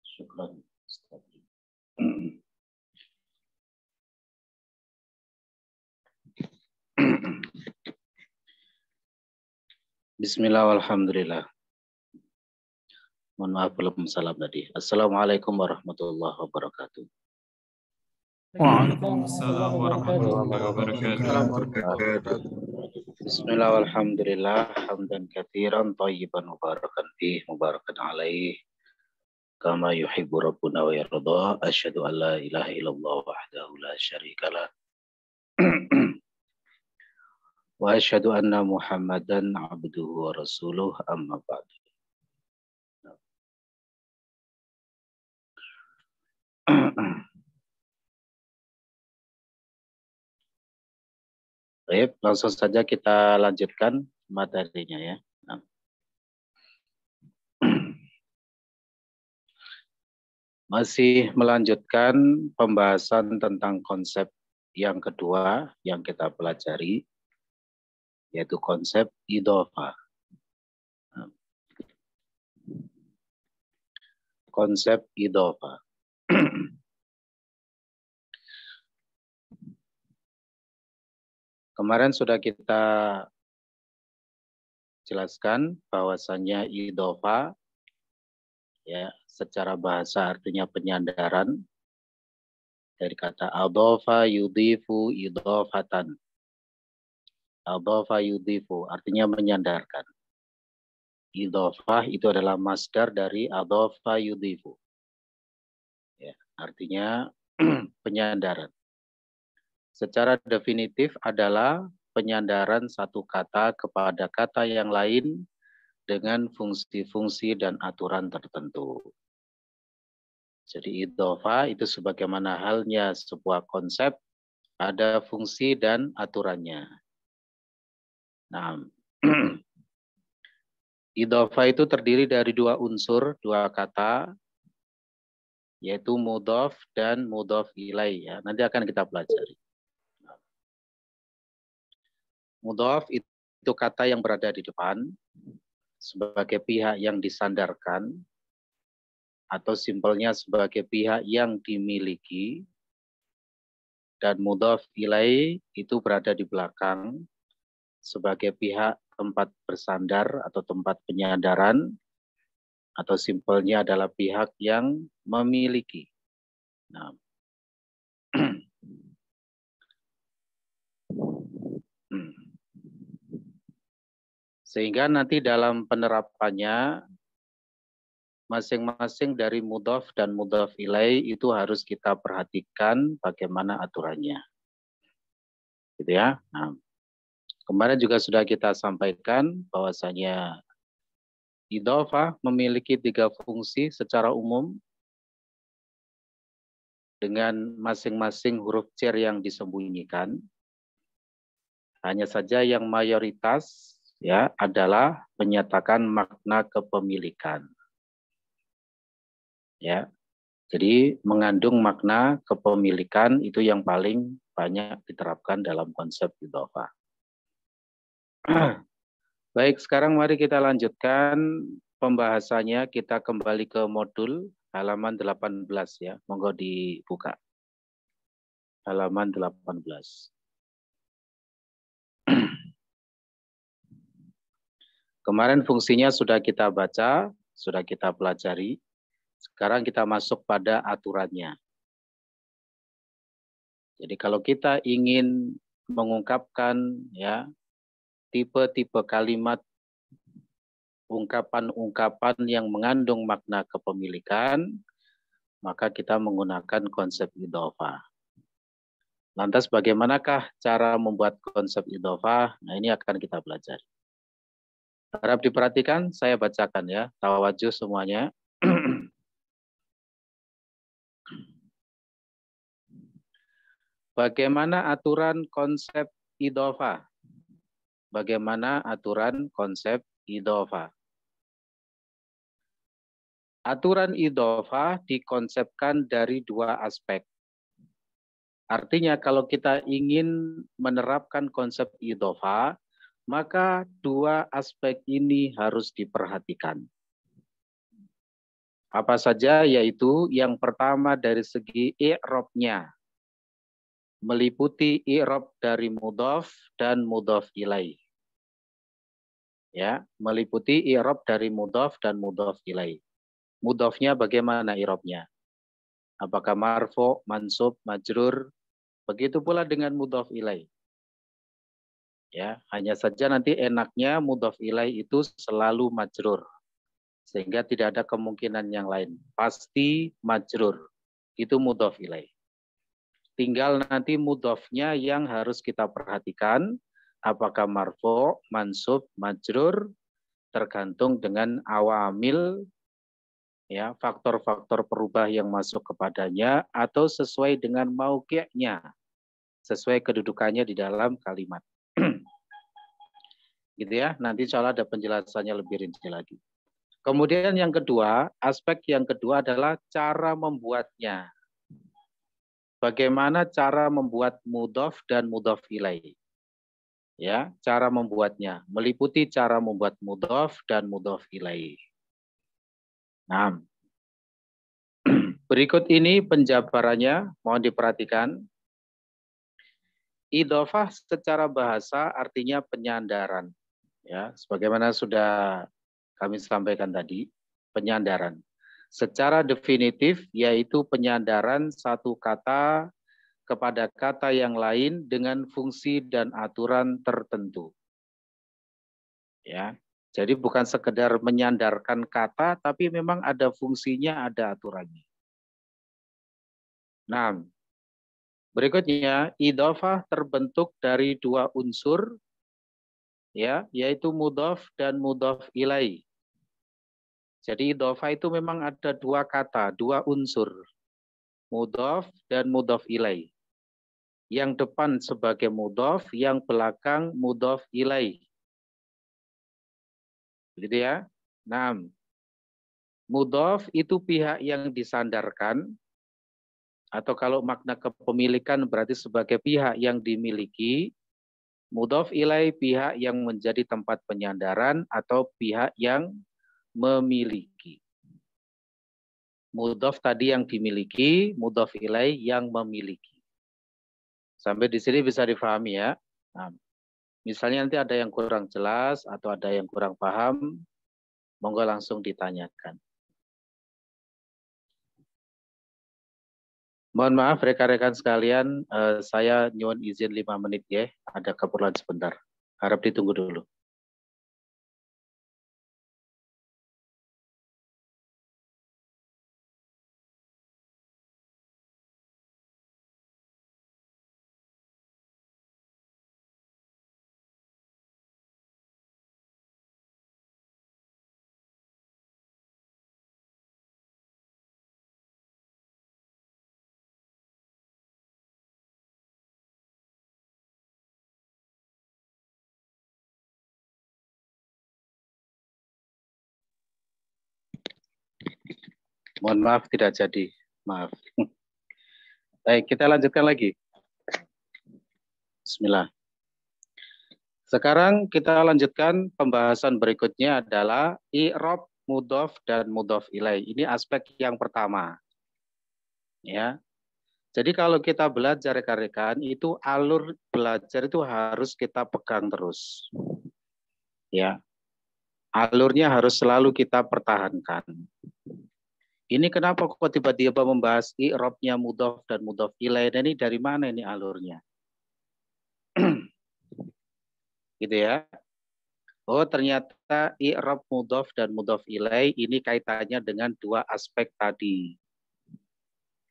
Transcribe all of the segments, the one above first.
Syukran. Bismillah walhamdulillah. Mohon maaf belum salam tadi. Assalamualaikum warahmatullahi wabarakatuh. Waalaikumsalam warahmatullahi wabarakatuh. Bismillah walhamdulillah. Hamdan katsiran thayyiban mubarakan fih mubarakan alaih. Kama yuhibbu rabbuna wa yarda. Asyhadu an la ilaha illallah wahdahu la syarikalah. Wa asyhadu anna Muhammadan abduhu wa rasuluh amma ba'du. Baik, langsung saja kita lanjutkan materinya ya. Nah. Masih melanjutkan pembahasan tentang konsep yang kedua yang kita pelajari, yaitu konsep idhofah. Nah. Konsep idhofah. Kemarin sudah kita jelaskan bahwasannya idhofah ya secara bahasa artinya penyandaran dari kata adhofa yudhifu idhofatan. Adhofa yudhifu artinya menyandarkan. Idhofah itu adalah masdar dari adhofa yudhifu. Ya, artinya penyandaran. Secara definitif adalah penyandaran satu kata kepada kata yang lain dengan fungsi-fungsi dan aturan tertentu. Jadi idhofah itu sebagaimana halnya sebuah konsep, ada fungsi dan aturannya. Nah, idhofah itu terdiri dari dua unsur, dua kata, yaitu mudhof dan mudhof ilaih. Ya. Nanti akan kita pelajari. Mudhof itu kata yang berada di depan sebagai pihak yang disandarkan atau simpelnya sebagai pihak yang dimiliki, dan mudhof ilaih itu berada di belakang sebagai pihak tempat bersandar atau tempat penyandaran atau simpelnya adalah pihak yang memiliki. Nah. Sehingga nanti dalam penerapannya masing-masing dari mudhof dan mudhof ilaih itu harus kita perhatikan bagaimana aturannya. Gitu ya. Nah, kemarin juga sudah kita sampaikan bahwasanya idhofah memiliki 3 fungsi secara umum dengan masing-masing huruf jar yang disembunyikan. Hanya saja yang mayoritas ya adalah menyatakan makna kepemilikan. Ya. Jadi mengandung makna kepemilikan itu yang paling banyak diterapkan dalam konsep idhofah. Baik, sekarang mari kita lanjutkan pembahasannya. Kita kembali ke modul halaman 18 ya. Monggo dibuka. Halaman 18. Kemarin fungsinya sudah kita baca, sudah kita pelajari. Sekarang kita masuk pada aturannya. Jadi kalau kita ingin mengungkapkan ya tipe-tipe kalimat, ungkapan-ungkapan yang mengandung makna kepemilikan, maka kita menggunakan konsep idhofah. Lantas bagaimanakah cara membuat konsep idhofah? Nah, ini akan kita pelajari. Harap diperhatikan, saya bacakan ya, tawajuh semuanya. Bagaimana aturan konsep idhofah? Bagaimana aturan konsep idhofah? Aturan idhofah dikonsepkan dari 2 aspek. Artinya kalau kita ingin menerapkan konsep idhofah, maka dua aspek ini harus diperhatikan. Apa saja? Yaitu yang pertama dari segi i'rabnya, meliputi i'rab dari mudhaf dan mudhaf ilaih. Ya, meliputi i'rab dari mudhaf dan mudhaf ilaih. Mudhafnya bagaimana i'rabnya? Apakah marfu, mansub, majrur? Begitu pula dengan mudhaf ilaih. Ya, hanya saja nanti enaknya mudhaf ilaih itu selalu majrur. Sehingga tidak ada kemungkinan yang lain. Pasti majrur. Itu mudhaf ilaih. Tinggal nanti mudhafnya yang harus kita perhatikan. Apakah marfu, mansub, majrur, tergantung dengan awamil, ya, faktor-faktor perubah yang masuk kepadanya, atau sesuai dengan mauqi'nya, sesuai kedudukannya di dalam kalimat. Gitu ya, nanti insya Allah ada penjelasannya lebih rinci lagi. Kemudian yang kedua, aspek yang kedua adalah cara membuatnya. Bagaimana cara membuat mudhaf dan mudhaf ilaih? Ya, cara membuatnya meliputi cara membuat mudhaf dan mudhaf ilaih. Nah, berikut ini penjabarannya, mohon diperhatikan. Idhofah secara bahasa artinya penyandaran. Ya, sebagaimana sudah kami sampaikan tadi, penyandaran. Secara definitif yaitu penyandaran satu kata kepada kata yang lain dengan fungsi dan aturan tertentu. Ya, jadi bukan sekedar menyandarkan kata, tapi memang ada fungsinya, ada aturannya. Nah, berikutnya idhofah terbentuk dari dua unsur, ya, yaitu mudhaf dan mudhaf ilaih. Jadi idhofah itu memang ada dua kata, dua unsur, mudhaf dan mudhaf ilaih. Yang depan sebagai mudhaf, yang belakang mudhaf ilaih. Begitu ya. Nah, mudhaf itu pihak yang disandarkan, atau kalau makna kepemilikan berarti sebagai pihak yang dimiliki. Mudhaf ilaih pihak yang menjadi tempat penyandaran atau pihak yang memiliki. Mudhaf tadi yang dimiliki, mudhaf ilaih yang memiliki. Sampai di sini bisa difahami ya. Nah, misalnya nanti ada yang kurang jelas atau ada yang kurang paham, monggo langsung ditanyakan. Mohon maaf rekan-rekan sekalian, saya nyuwun izin 5 menit ya, ada keperluan sebentar. Harap ditunggu dulu. Mohon maaf tidak jadi, maaf. Baik, kita lanjutkan lagi. Bismillah. Sekarang kita lanjutkan pembahasan berikutnya adalah i'rab, mudhaf dan mudhaf ilaih. Ini aspek yang pertama. Ya. Jadi kalau kita belajar rekan-rekan, itu alur belajar itu harus kita pegang terus. Ya. Alurnya harus selalu kita pertahankan. Ini kenapa kok tiba-tiba membahas i'rabnya mudhaf dan mudhaf ilaih? Ini dari mana ini alurnya? Gitu ya. Oh, ternyata i'rab mudhaf dan mudhaf ilaih ini kaitannya dengan dua aspek tadi.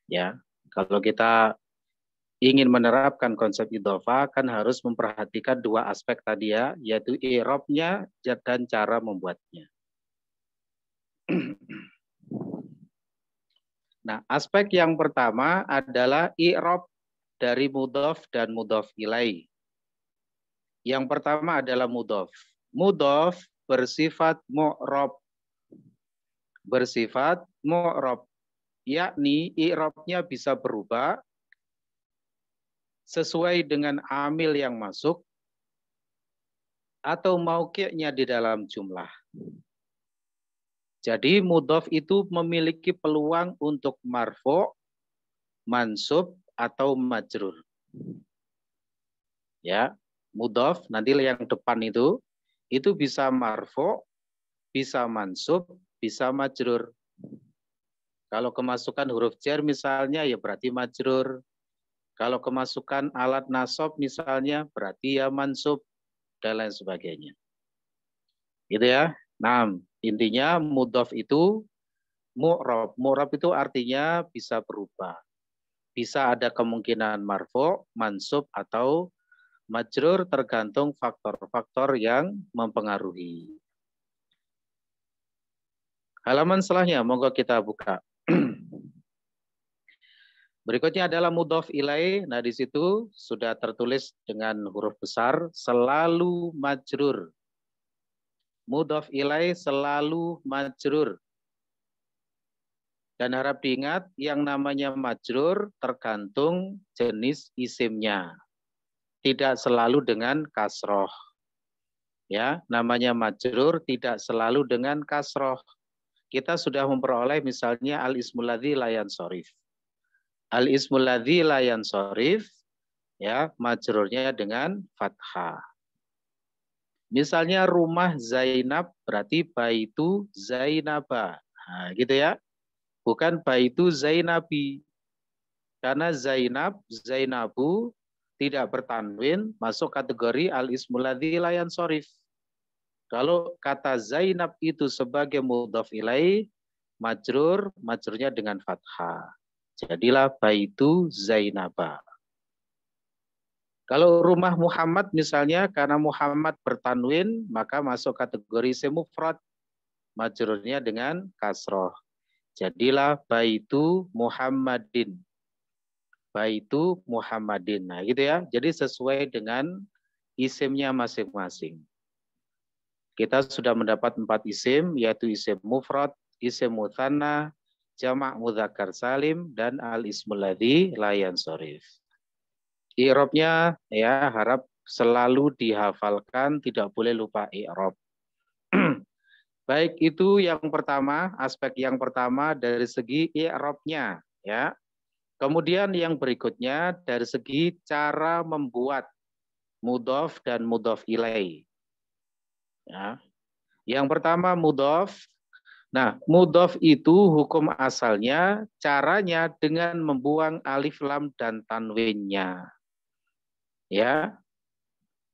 Ya. Kalau kita ingin menerapkan konsep idhofah kan harus memperhatikan dua aspek tadi ya, yaitu i'rabnya dan cara membuatnya. Nah, aspek yang pertama adalah i'rab dari mudhaf dan mudhaf ilaih. Yang pertama adalah mudhaf. Mudhaf bersifat mu'rab. Bersifat mu'rab. Yakni i'rabnya bisa berubah sesuai dengan amil yang masuk atau mauqi'nya di dalam jumlah. Jadi mudhof itu memiliki peluang untuk marfu', mansub, atau majrur. Ya, mudhof nanti yang depan itu bisa marfu', bisa mansub, bisa majrur. Kalau kemasukan huruf jar misalnya ya berarti majrur. Kalau kemasukan alat nasab misalnya berarti ya mansub dan lain sebagainya. Gitu ya. Nah, intinya mudhof itu mu'rab. Mu'rab itu artinya bisa berubah. Bisa ada kemungkinan marfu', mansub, atau majrur tergantung faktor-faktor yang mempengaruhi. Halaman setelahnya, monggo kita buka. Berikutnya adalah mudhof ilaih. Nah, di situ sudah tertulis dengan huruf besar selalu majrur. Mudhof ilaih selalu majrur. Dan harap diingat yang namanya majrur tergantung jenis isimnya. Tidak selalu dengan kasroh. Ya, namanya majrur tidak selalu dengan kasroh. Kita sudah memperoleh misalnya al-ismul ladzi la yansorif. Al-ismul ladzi la yansorif, ya, majrurnya dengan fathah. Misalnya rumah Zainab berarti baitu Zainaba. Nah, gitu ya. Bukan baitu Zainabi. Karena Zainab, Zainabu tidak bertanwin masuk kategori al-ismul ladzi la yansorif. Kalau kata Zainab itu sebagai mudhof ilaih, majrurnya dengan fathah. Jadilah baitu Zainaba. Kalau rumah Muhammad misalnya karena Muhammad bertanwin maka masuk kategori isim mufrad, majrurnya dengan kasroh. Jadilah baitu Muhammadin. Baitu Muhammadin. Nah, gitu ya. Jadi sesuai dengan isimnya masing-masing. Kita sudah mendapat 4 isim, yaitu isim mufrad, isim mutsanna, jamak mudzakkar salim, dan al-ismul ladzi la yansorif. I'rabnya ya harap selalu dihafalkan, tidak boleh lupa i'rab. Baik, itu yang pertama, aspek yang pertama dari segi i'rabnya, ya. Kemudian yang berikutnya dari segi cara membuat mudhof dan mudhof ilaih. Ya. Yang pertama mudhof. Nah, mudhof itu hukum asalnya caranya dengan membuang alif lam dan tanwinnya. Ya.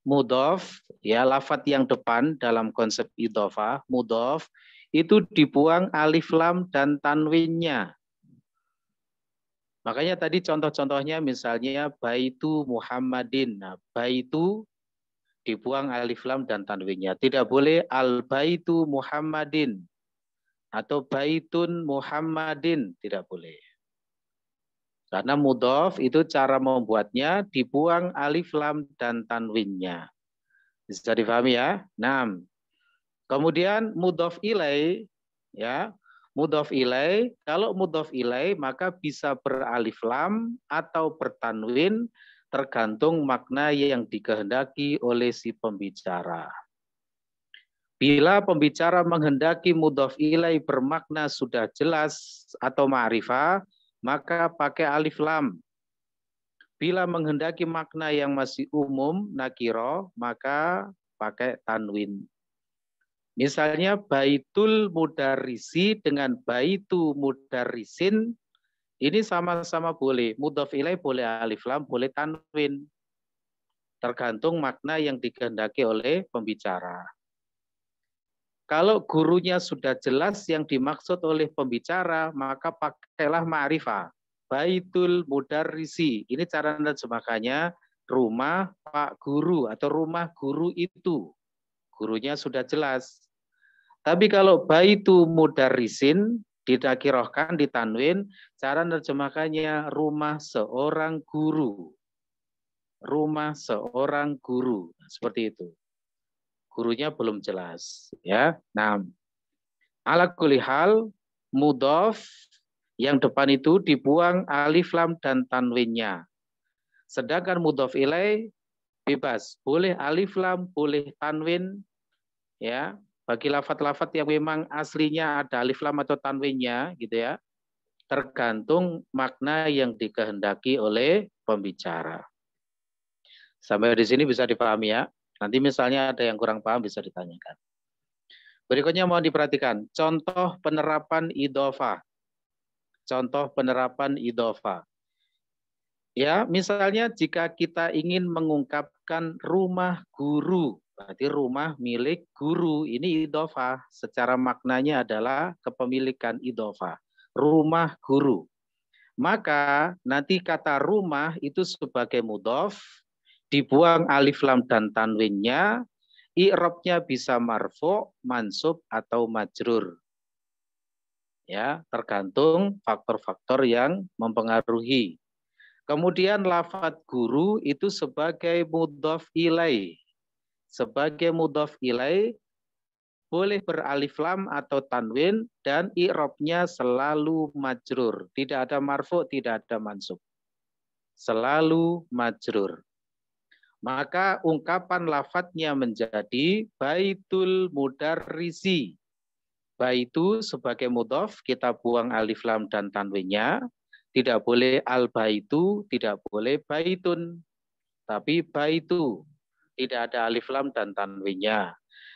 Mudhof, ya lafadz yang depan dalam konsep idhofah, mudhof itu dibuang alif lam dan tanwinnya. Makanya tadi contoh-contohnya misalnya baitu Muhammadin. Nah, baitu dibuang alif lam dan tanwinnya. Tidak boleh al baitu Muhammadin atau baitun Muhammadin, tidak boleh. Karena mudhof itu cara membuatnya dibuang alif lam dan tanwinnya. Bisa difahami ya? Nah, kemudian mudhof ilaih, ya. Mudhof ilaih, kalau mudhof ilaih maka bisa beralif lam atau bertanwin tergantung makna yang dikehendaki oleh si pembicara. Bila pembicara menghendaki mudhof ilaih bermakna sudah jelas atau ma'rifah, maka pakai alif lam. Bila menghendaki makna yang masih umum, nakiro, maka pakai tanwin. Misalnya baitul mudarrisi dengan baitu mudarrisin, ini sama-sama boleh. Mudhof ilaih boleh alif lam, boleh tanwin. Tergantung makna yang dikehendaki oleh pembicara. Kalau gurunya sudah jelas yang dimaksud oleh pembicara, maka pakailah ma'rifah. Baitul mudarrisi. Ini cara menerjemahkannya rumah Pak Guru atau rumah guru itu. Gurunya sudah jelas. Tapi kalau baitu mudarrisin ditakirohkan, ditanwin, cara menerjemahkannya rumah seorang guru. Rumah seorang guru. Seperti itu. Gurunya belum jelas. Ya. Nah, ala kulli hal, mudhof yang depan itu dibuang alif lam dan tanwinnya. Sedangkan mudhof ilaih bebas. Boleh alif lam, boleh tanwin, ya. Bagi lafat-lafat yang memang aslinya ada alif lam atau tanwinnya, gitu ya. Tergantung makna yang dikehendaki oleh pembicara. Sampai di sini bisa dipahami ya. Nanti misalnya ada yang kurang paham bisa ditanyakan. Berikutnya mohon diperhatikan. Contoh penerapan idhofah. Contoh penerapan idhofah. Ya, misalnya jika kita ingin mengungkapkan rumah guru, berarti rumah milik guru, ini idhofah. Secara maknanya adalah kepemilikan idhofah. Rumah guru. Maka nanti kata rumah itu sebagai mudhof, dibuang alif lam dan tanwinnya, i'rabnya bisa marfu, mansub atau majrur. Ya, tergantung faktor-faktor yang mempengaruhi. Kemudian lafadz guru itu sebagai mudhof ilaih. Sebagai mudhof ilaih boleh beralif lam atau tanwin dan i'rabnya selalu majrur. Tidak ada marfu, tidak ada mansub. Selalu majrur. Maka ungkapan lafadznya menjadi baitul mudarrisi. Baitu sebagai mudhof kita buang alif lam dan tanwinnya. Tidak boleh al-baitu, tidak boleh baitun. Tapi baitu. Tidak ada alif lam dan tanwinnya.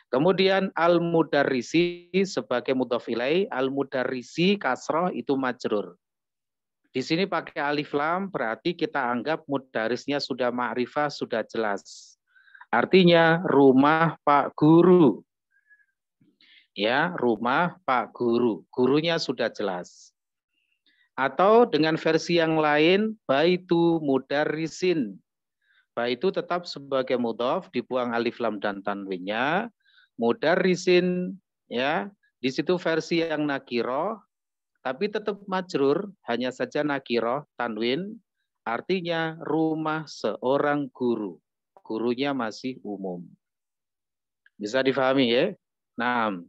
Kemudian al-mudarrisi sebagai mudhof ilaih, al-mudarrisi kasroh itu majrur. Di sini pakai alif lam berarti kita anggap mudarisnya sudah ma'rifah, sudah jelas. Artinya rumah Pak Guru. Ya, rumah Pak Guru. Gurunya sudah jelas. Atau dengan versi yang lain, baitu mudarrisin. Baitu tetap sebagai mudhof, dibuang alif lam dan tanwinnya. Mudarrisin, ya, di situ versi yang nakiroh, tapi tetap majrur, hanya saja nakiroh, tanwin, artinya rumah seorang guru. Gurunya masih umum. Bisa difahami ya? Nah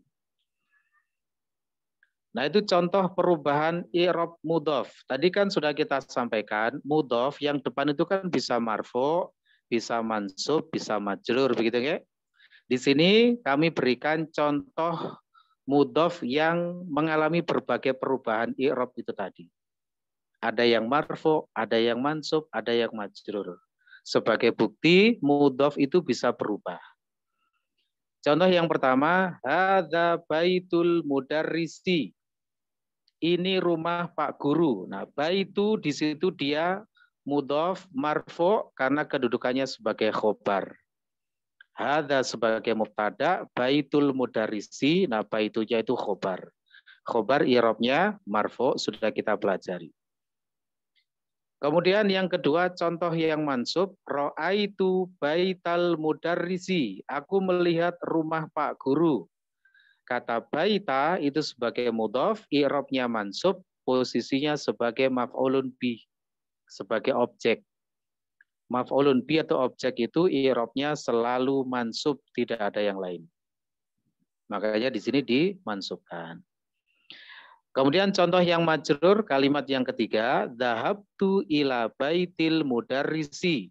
itu contoh perubahan i'rab mudhof. Tadi kan sudah kita sampaikan, mudhof yang depan itu kan bisa marfu, bisa mansub, bisa majrur, begitu ya? Di sini kami berikan contoh mudhof yang mengalami berbagai perubahan i'rab itu tadi. Ada yang marfu, ada yang mansub, ada yang majrur. Sebagai bukti mudhof itu bisa berubah. Contoh yang pertama, hadza baitul mudarrisi. Ini rumah Pak Guru. Nah, baitu di situ dia mudhof marfu karena kedudukannya sebagai khobar. Hadza sebagai mubtada, baitul mudarrisi, nah baitunya itu khobar. Khobar i'rabnya marfu sudah kita pelajari. Kemudian yang kedua contoh yang mansub, ra'aitu baital mudarrisi. Aku melihat rumah Pak Guru. Kata baita itu sebagai mudhof, i'rabnya mansub, posisinya sebagai maf'ulun bih, sebagai objek. Maf'ulun bih atau objek itu i'rabnya selalu mansub, tidak ada yang lain. Makanya di sini dimansubkan. Kemudian contoh yang majrur, kalimat yang ketiga, dhahabtu ila baitil mudarrisi.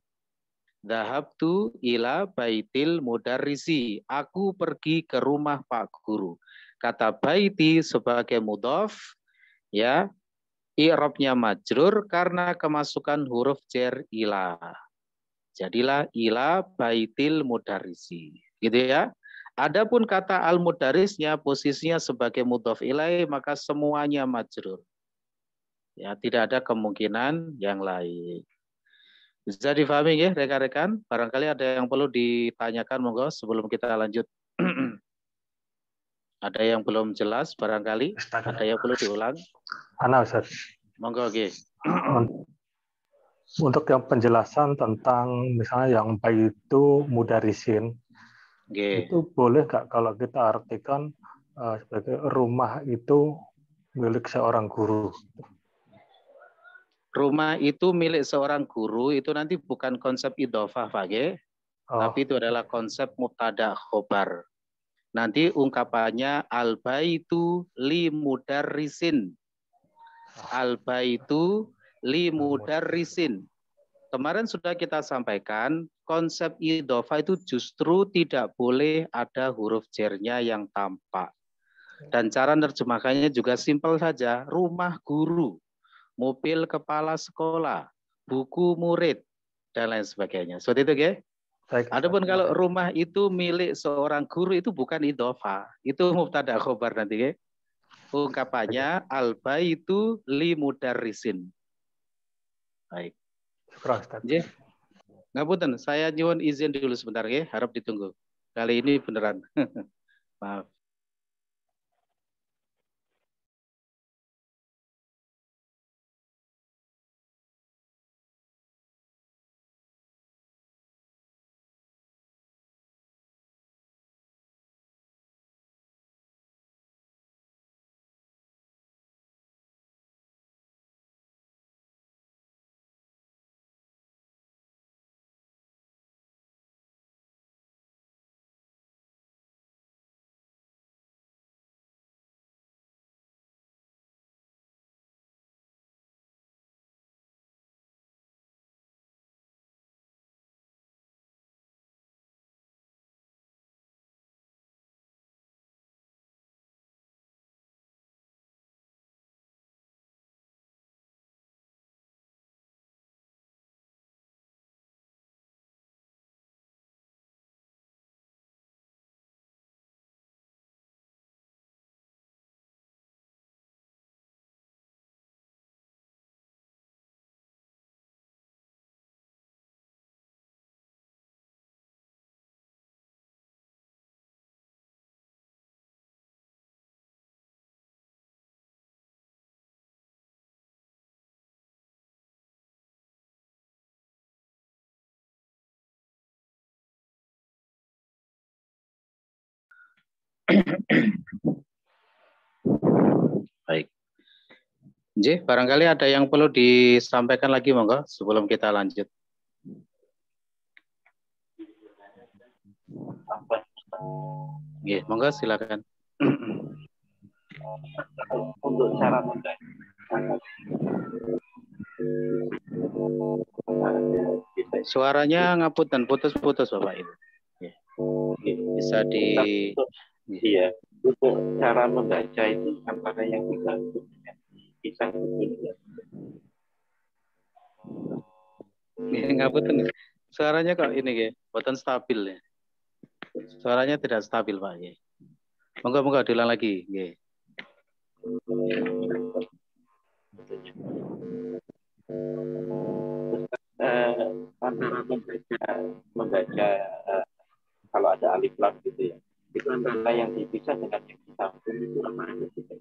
Dhahabtu ila baitil mudarrisi. Aku pergi ke rumah Pak Guru. Kata baiti sebagai mudhof, ya, i'rabnya majrur karena kemasukan huruf jar ila. Jadilah ila baitil mudarrisi. Gitu ya. Adapun kata al-mudarrisnya posisinya sebagai mudhof ilaih, maka semuanya majrur. Ya, tidak ada kemungkinan yang lain. Bisa difahami ya rekan-rekan? Barangkali ada yang perlu ditanyakan monggo sebelum kita lanjut. Ada yang belum jelas barangkali? Ada yang perlu diulang? Ana Ustaz. Monggo nggih. Untuk yang penjelasan tentang misalnya yang baitu mudarrisin, itu boleh nggak kalau kita artikan sebagai rumah itu milik seorang guru? Rumah itu milik seorang guru itu nanti bukan konsep idhofah, Pak, tapi itu adalah konsep mubtada khobar. Nanti ungkapannya al-baitu li mudarrisin. Al-baitu li mudarrisin. Kemarin sudah kita sampaikan, konsep idhofah itu justru tidak boleh ada huruf jernya yang tampak. Dan cara menerjemahkannya juga simpel saja, rumah guru, mobil kepala sekolah, buku murid, dan lain sebagainya. Seperti itu, ya? Adapun kalau rumah itu milik seorang guru itu bukan idhofah, itu mubtada khobar nanti, ya? Ungkapannya al-baitu li mudarrisin. Baik. Ngapunten, saya nyuwun izin dulu sebentar, ya. Harap ditunggu. Kali ini beneran. Maaf. Baik. J, barangkali ada yang perlu disampaikan lagi, monggo, sebelum kita lanjut. Oke, monggo silakan. Untuk cara membaca. Suaranya ngaput dan putus-putus, Bapak Ibu. Bisa di... Iya, untuk cara membaca itu antara yang dibantu bisa ngapunten. Suaranya kok ini ya, boten stabil ya. Suaranya tidak stabil, Pak. Ya. Monggo diulang lagi, ya. Antara membaca kalau ada alif lam gitu ya. Itu antara yang dipisah dengan yang disambung itu apa aja gitu.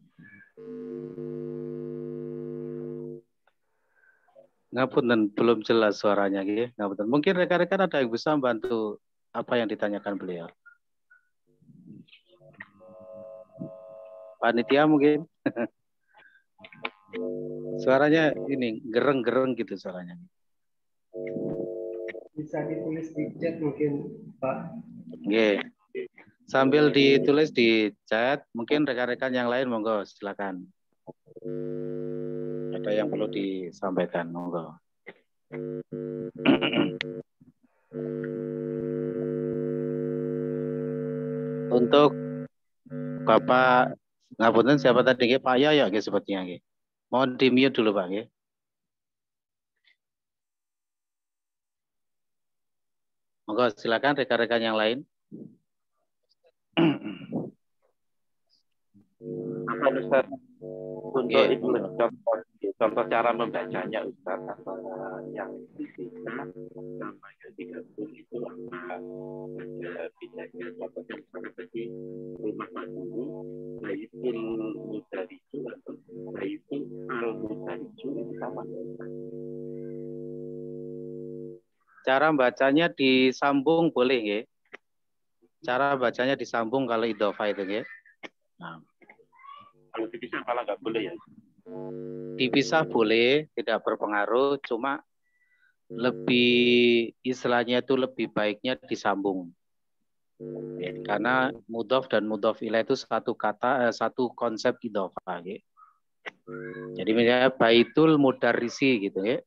Ngapunten, belum jelas suaranya, ya. Ngapunten. Mungkin rekan-rekan ada yang bisa membantu apa yang ditanyakan beliau. Panitia mungkin. Suaranya ini gereng-gereng gitu suaranya. Bisa ditulis di chat mungkin, Pak. Oke. Sambil ditulis di chat, mungkin rekan-rekan yang lain monggo silakan. Ada yang perlu disampaikan, monggo. Untuk Bapak ngapunten siapa tadi, Pak Yaya sepertinya. Mohon di-mute dulu, Pak. Monggo silakan rekan-rekan yang lain. Apa Ustaz? Untuk itu contoh cara membacanya Ustaz, yang dipisah sama yang digabung itu apa? Bisa contohnya seperti rumah guru, baitul mudarrisu atau baitul al-mudarrisu itu sama. Cara bacanya disambung boleh, ya? Cara bacanya disambung kalau idhofah itu, ya? Nah. Kalau dipisah malah nggak boleh ya? Dipisah boleh, tidak berpengaruh, cuma lebih istilahnya itu lebih baiknya disambung. Ya, karena mudhof dan mudhof ilaih itu satu kata, satu konsep idhofah. Ya. Jadi misalnya baitul mudarrisi gitu ya.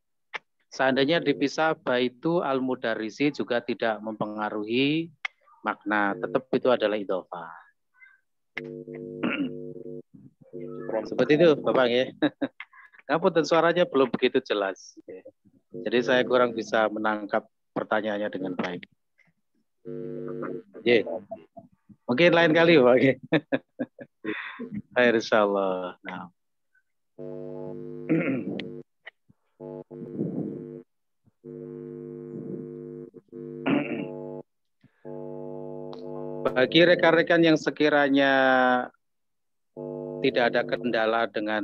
Seandainya dipisah baitu al-mudarrisi juga tidak mempengaruhi makna, tetap itu adalah idhofah. Seperti itu Bapak ya. Ngapunten suaranya belum begitu jelas. Jadi saya kurang bisa menangkap pertanyaannya dengan baik. Yeah. Mungkin lain kali Pak. Insyaallah. Nah. Bagi rekan-rekan yang sekiranya tidak ada kendala dengan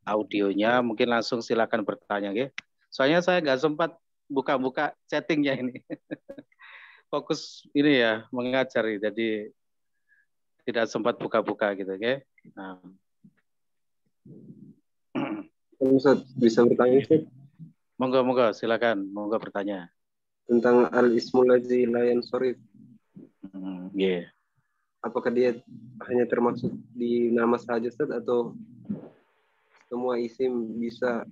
audionya, mungkin langsung silakan bertanya, ya. Soalnya saya nggak sempat buka-buka chattingnya ini. Fokus ini ya mengajar, jadi tidak sempat buka-buka gitu, ya. Nah. Ustaz, bisa bertanya Ustaz? Monggo, silakan, monggo bertanya. Tentang al-ismul ladzi la yansharif. Yeah. Apakah dia hanya termasuk di nama saja Ustaz, atau semua isim bisa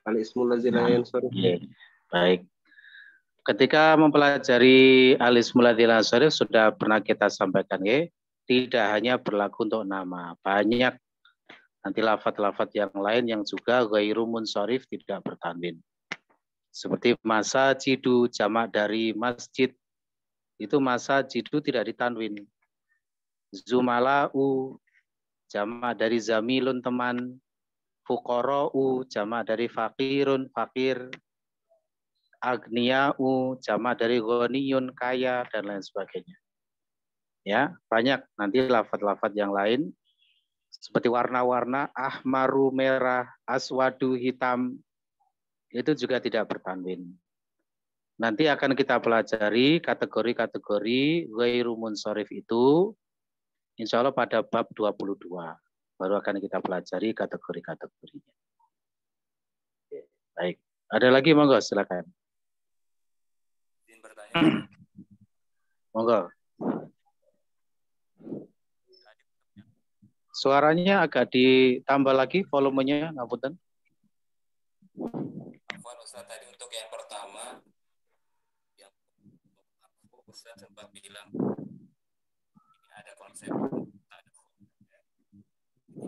al-ismul ladzi la yansharif? Yeah. Baik. Ketika mempelajari al-ismul ladzi la yansharif sudah pernah kita sampaikan, ya. Tidak hanya berlaku untuk nama, banyak nanti lafadz-lafadz yang lain yang juga ghairu munsharif tidak bertanwin. Seperti masajidu, jamak dari masjid, itu masajidu tidak ditanwin. Zumala'u, jamak dari zamilun, teman. Fuqara'u, jamak dari fakirun, fakir. Agniya'u, jamak dari ghaniyun, kaya, dan lain sebagainya. Ya, banyak nanti lafadz-lafadz yang lain seperti warna-warna, ahmaru, merah, aswadu, hitam, itu juga tidak bertanwin. Nanti akan kita pelajari kategori-kategori ghairu munsharif itu, insya Allah pada bab 22. Baru akan kita pelajari kategori-kategorinya. Baik, ada lagi monggo, silakan. Izin bertanya. Monggo. Suaranya agak ditambah lagi volumenya, ngapunten. Afwan Ustaz, tadi untuk yang pertama yang Ustaz sempat bilang ini ada konsep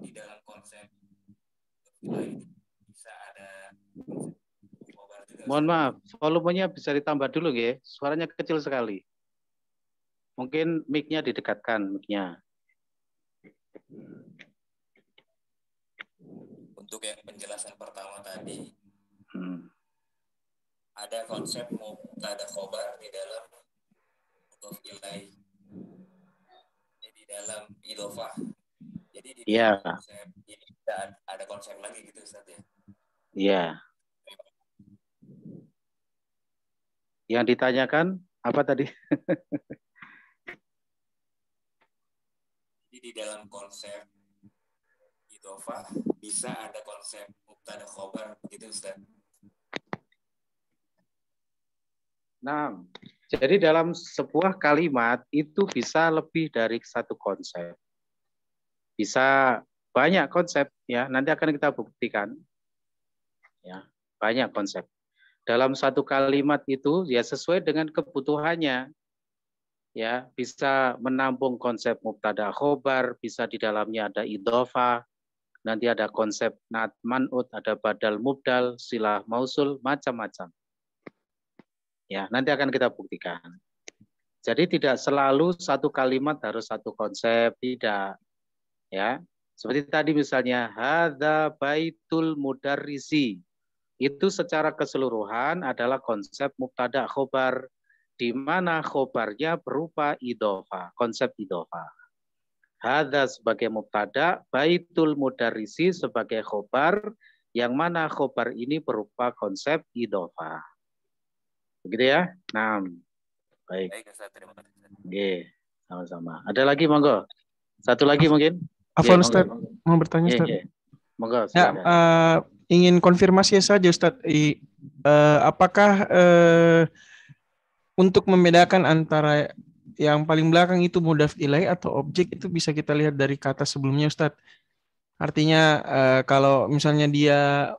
di dalam konsep bisa ada konsep. Mohon maaf, volumenya bisa ditambah dulu ya. Suaranya kecil sekali. Mungkin mic-nya didekatkan, mic-nya. Untuk yang penjelasan pertama tadi, ada konsep mubtada khobar di dalam mudhof ilaih, di dalam idhofah. Jadi di dalam konsep ini ada konsep lagi gitu Ustaz ya? Iya. Yang ditanyakan apa tadi? Jadi di dalam konsep idhofah bisa ada konsep mubtada khobar begitu Ustaz? Nah, jadi dalam sebuah kalimat itu bisa lebih dari satu konsep. Bisa banyak konsep ya, nanti akan kita buktikan. Ya, banyak konsep. Dalam satu kalimat itu ya sesuai dengan kebutuhannya. Ya, bisa menampung konsep mubtada khobar, bisa di dalamnya ada idhofah, nanti ada konsep na'at man'ut, ada badal mubdal, silah mausul, macam-macam. Ya, nanti akan kita buktikan. Jadi tidak selalu satu kalimat harus satu konsep, tidak. Ya, seperti tadi misalnya hadza baitul mudarrisi. Itu secara keseluruhan adalah konsep mubtada khobar, di mana khobarnya berupa idhofah, konsep idhofah. Hadza sebagai mubtada, baitul mudarrisi sebagai khobar, yang mana khobar ini berupa konsep idhofah. Begitu ya? Nah, baik. Oke, sama-sama. Ada lagi monggo? Satu lagi mungkin? Afwan Ustaz, mau bertanya Ustaz. Monggo. Ya, ingin konfirmasi saja Ustaz. Apakah untuk membedakan antara yang paling belakang itu mudhaf ilaih atau objek itu bisa kita lihat dari kata sebelumnya Ustaz? Artinya kalau misalnya dia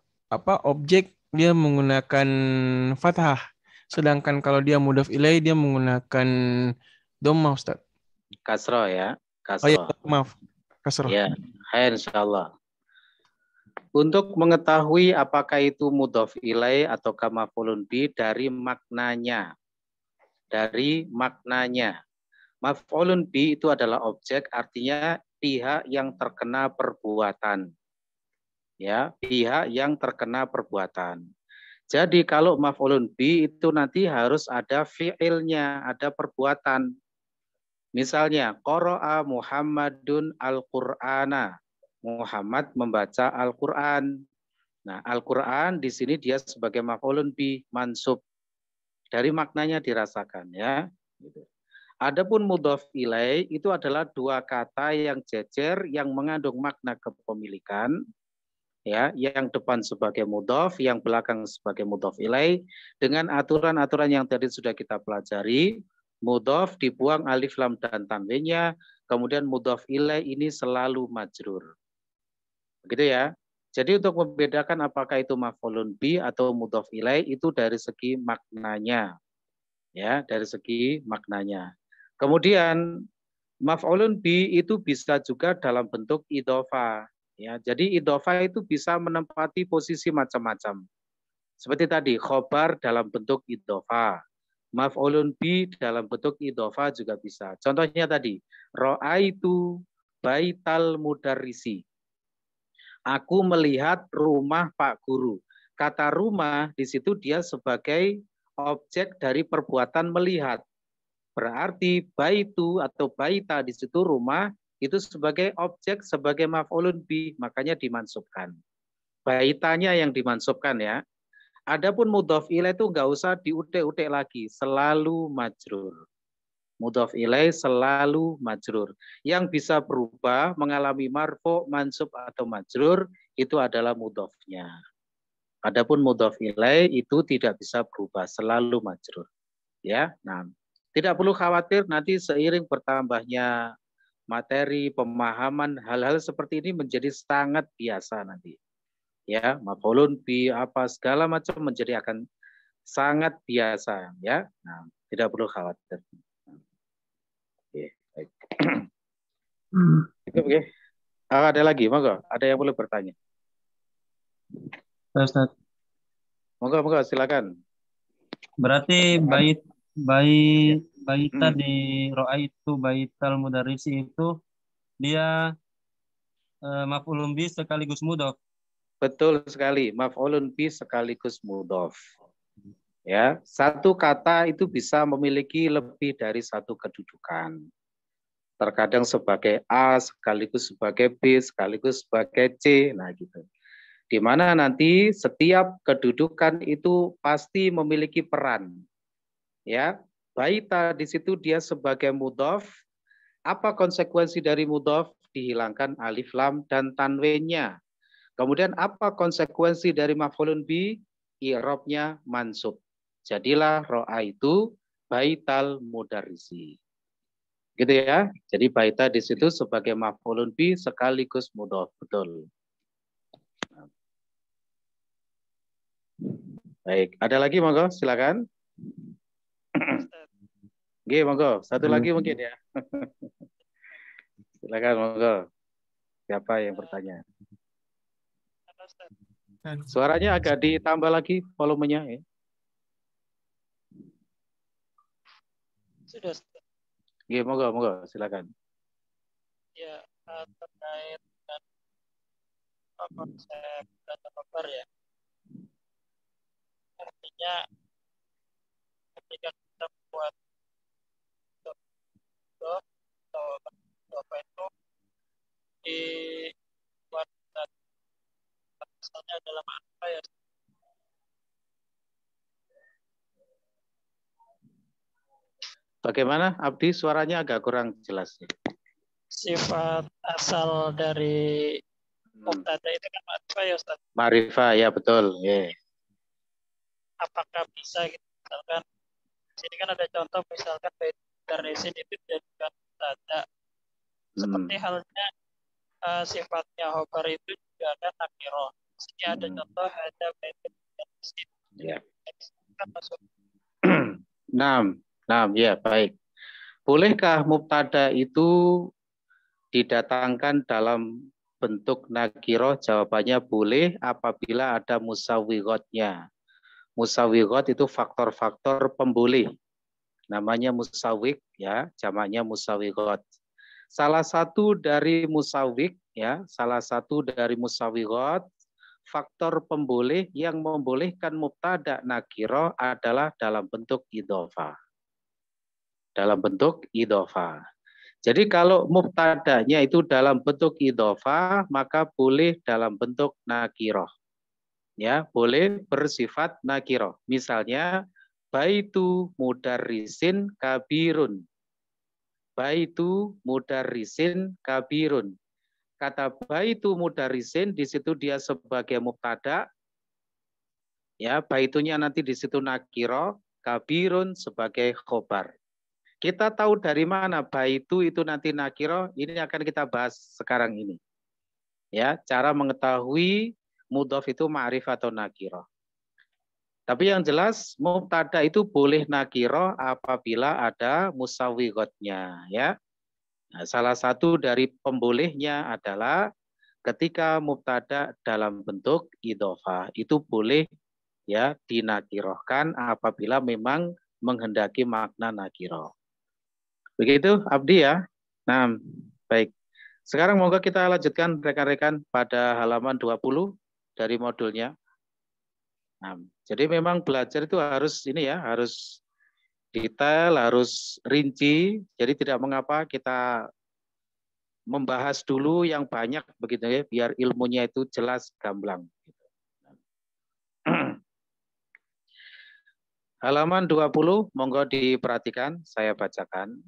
objek, dia menggunakan fathah. Sedangkan kalau dia mudhaf ilaih dia menggunakan dhammah, Ustaz. Kasroh ya. Oh ya, Kasroh. maaf. Kasroh. Ya, insyaallah. Untuk mengetahui apakah itu mudhaf ilaih atau maf'ulun bi dari maknanya. Dari maknanya. Maf'ulun bi itu adalah objek, artinya pihak yang terkena perbuatan. Ya, pihak yang terkena perbuatan. Jadi kalau maf'ulun bi itu nanti harus ada fi'ilnya, ada perbuatan. Misalnya, qara'a Muhammadun al-Qur'ana. Muhammad membaca Al-Qur'an. Nah, Al-Qur'an di sini dia sebagai maf'ulun bi, mansub. Dari maknanya dirasakan ya. Adapun mudhaf ilaih itu adalah dua kata yang jejer yang mengandung makna kepemilikan. Ya, yang depan sebagai mudhaf, yang belakang sebagai mudhaf ilaih, dengan aturan-aturan yang tadi sudah kita pelajari. Mudhaf dibuang alif lam dan tanwinnya, kemudian mudhaf ilaih ini selalu majrur. Begitu ya. Jadi untuk membedakan apakah itu maf'ulun bi atau mudhaf ilaih itu dari segi maknanya. Ya, dari segi maknanya. Kemudian maf'ulun bi itu bisa juga dalam bentuk idhofah. Ya, jadi idhofah itu bisa menempati posisi macam-macam. Seperti tadi, khobar dalam bentuk idhofah. Maf'ulun bi dalam bentuk idhofah juga bisa. Contohnya tadi, ra'aitu baital mudarrisi. Aku melihat rumah Pak Guru. Kata rumah di situ dia sebagai objek dari perbuatan melihat. Berarti baitu atau baita di situ rumah itu sebagai objek, sebagai maf'ulun bi, makanya dimansubkan. Baitanya yang dimansubkan ya. Adapun mudhaf ilaih itu nggak usah diutek-utek lagi, selalu majrur. Mudhaf ilaih selalu majrur. Yang bisa berubah mengalami marfu, mansub atau majrur itu adalah mudhafnya. Adapun mudhaf ilaih itu tidak bisa berubah, selalu majrur. Ya, nah, tidak perlu khawatir nanti seiring bertambahnya materi, pemahaman, hal-hal seperti ini menjadi sangat biasa nanti. Ya, maf'ulun bi apa segala macam menjadi akan sangat biasa ya. Nah, tidak perlu khawatir. Oke, baik. Oke. Ada lagi, monggo. Ada yang perlu bertanya? Ustaz. Monggo, silakan. Berarti baita di ra'aitu baital mudarrisi itu dia maf'ulun bi sekaligus mudhaf. Betul sekali, maf'ulun bi sekaligus mudhaf. Ya, satu kata itu bisa memiliki lebih dari satu kedudukan. Terkadang sebagai A, sekaligus sebagai B, sekaligus sebagai C, nah gitu. Di mana nanti setiap kedudukan itu pasti memiliki peran. Ya, baita di situ dia sebagai mudhaf. Apa konsekuensi dari mudhaf? Dihilangkan alif lam dan tanwinnya. Kemudian apa konsekuensi dari maf'ulun bi? I'rabnya mansub. Jadilah ro'a itu baital mudarrisi. Gitu ya. Jadi baita di situ sebagai maf'ulun bi sekaligus mudhaf. Betul. Baik, ada lagi monggo, silakan. Oke, monggo. Satu lagi mungkin ya. Silakan monggo. Siapa yang bertanya? Suaranya agak ditambah lagi volumenya ya. Sudah. Oke, monggo, silakan. Ya, terkait dengan konsep data kabar ya. Artinya ketika kita buat atau apa itu dibuat misalnya dalam apa ya? Bagaimana Abdi, suaranya agak kurang jelas ya. Sifat asal dari mubtada itu kan ma'rifah ya Ustaz. Ma'rifah ya betul. Yeah. Apakah bisa gitu, misalkan sini kan ada contoh misalkan bait mudarrisin itu dijadikan mubtada. Seperti halnya sifatnya khobar itu juga ada nakiro. Sini ada contoh ada bait Ya. Ya, baik. Bolehkah mubtada itu didatangkan dalam bentuk nakiroh? Jawabannya boleh apabila ada musawwighotnya. Musawwighot itu faktor-faktor pemboleh. Namanya musawwigh, ya, jamaknya musawwighot. Salah satu dari musawwigh, ya, salah satu dari musawwighot, faktor pemboleh yang membolehkan mubtada nakiroh adalah dalam bentuk idhofah. Dalam bentuk idhofah. Jadi kalau mubtadanya itu dalam bentuk idhofah, maka boleh dalam bentuk nakiroh. Ya, boleh bersifat nakiroh. Misalnya, baitu mudarrisin kabirun. Baitu mudarrisin kabirun. Kata baitu mudarrisin di situ dia sebagai mubtada. Ya, baitunya nanti di situ nakiro, kabirun sebagai khobar. Kita tahu dari mana baitu itu nanti nakiro, ini akan kita bahas sekarang ini. Ya, cara mengetahui mudhof itu ma'rifah atau nakiro. Tapi yang jelas mubtada itu boleh nakiro apabila ada musawwighotnya, ya. Nah, salah satu dari pembolehnya adalah ketika mubtada dalam bentuk idhofah itu boleh ya dinakirohkan apabila memang menghendaki makna nakiro. Begitu Abdi ya. Nah, baik. Sekarang moga kita lanjutkan rekan-rekan pada halaman 20 dari modulnya. Nah, jadi memang belajar itu harus ini ya, harus detail, harus rinci. Jadi tidak mengapa kita membahas dulu yang banyak begitu ya, biar ilmunya itu jelas gamblang. Halaman 20, monggo diperhatikan, saya bacakan.